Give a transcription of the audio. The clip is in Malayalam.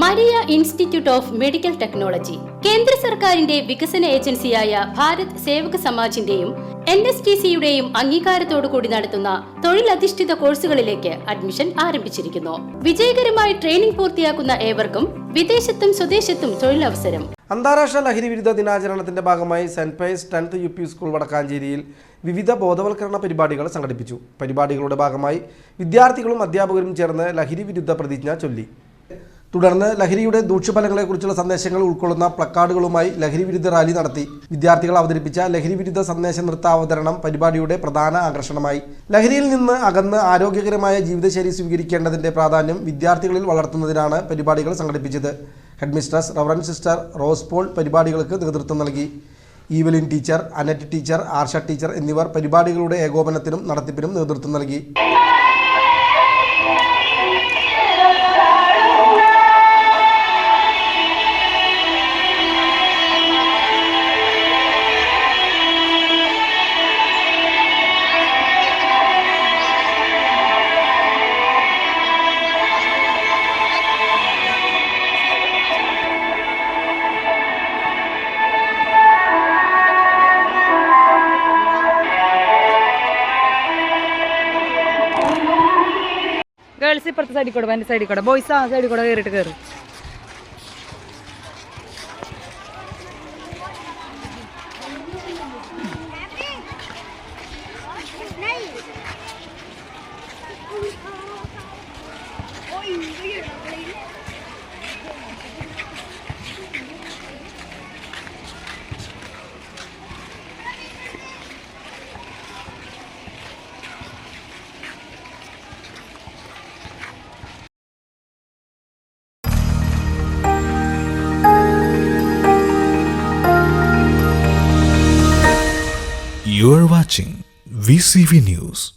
Maria institute of medical technology കേന്ദ്ര സർക്കാരിന്റെ വികസന ഏജൻസിയായ ഭാരത് സേവക് സമാജിന്റെയും NSTCയുടെയും അംഗീകാരത്തോടുകൂടി നടത്തുന്ന തൊഴിലധിഷ്ഠിത കോഴ്സുകളിലേക്ക് അഡ്മിഷൻ ആരംഭിച്ചിരിക്കുന്നു. വിജയകരമായി ട്രെയിനിംഗ് പൂർത്തിയാക്കുന്ന ഏവർക്കും വിദേശത്തും സ്വദേശത്തും തൊഴിലവസരം. അന്താരാഷ്ട്ര ലഹരി വിരുദ്ധ ദിനാചരണത്തിന്റെ ഭാഗമായി സെന്റ് പൈസ് 10th UP സ്കൂൾ വടക്കാഞ്ചേരിയിൽ വിവിധ ബോധവൽക്കരണ പരിപാടികൾ സംഘടിപ്പിച്ചു. പരിപാടികളുടെ ഭാഗമായി വിദ്യാർത്ഥികളും അധ്യാപകരും ചേർന്ന് ലഹരി വിരുദ്ധ പ്രതിജ്ഞ ചൊല്ലി. തുടർന്ന് ലഹരിയുടെ ദൂഷ്യഫലങ്ങളെക്കുറിച്ചുള്ള സന്ദേശങ്ങൾ ഉൾക്കൊള്ളുന്ന പ്ലക്കാർഡുകളുമായി ലഹരി വിരുദ്ധ റാലി നടത്തി. വിദ്യാർത്ഥികൾ അവതരിപ്പിച്ച ലഹരി വിരുദ്ധ സന്ദേശ നൃത്താവതരണം പരിപാടിയുടെ പ്രധാന ആകർഷണമായി. ലഹരിയിൽ നിന്ന് അകന്ന് ആരോഗ്യകരമായ ജീവിതശൈലി സ്വീകരിക്കേണ്ടതിന്റെ പ്രാധാന്യം വിദ്യാർത്ഥികളിൽ വളർത്തുന്നതിനാണ് പരിപാടികൾ സംഘടിപ്പിച്ചത്. Headmistress reverend sister Rose Paul പരിപാടികൾക്ക് നേതൃത്വം നൽകി. Evelyn teacher, Annette teacher, Arsha teacher എന്നിവർ പരിപാടികളുടെ ഏകോപനത്തിനും നടത്തിപ്പിനും നേതൃത്വം നൽകി. ഗേൾസ് ഇപ്പുറത്തെ സൈഡിൽ കൂടെ, എൻ്റെ സൈഡിൽ കൂടെ, ബോയ്സ് ആ സൈഡിൽ കൂടെ കയറിയിട്ട് കയറും. You are watching VCV News.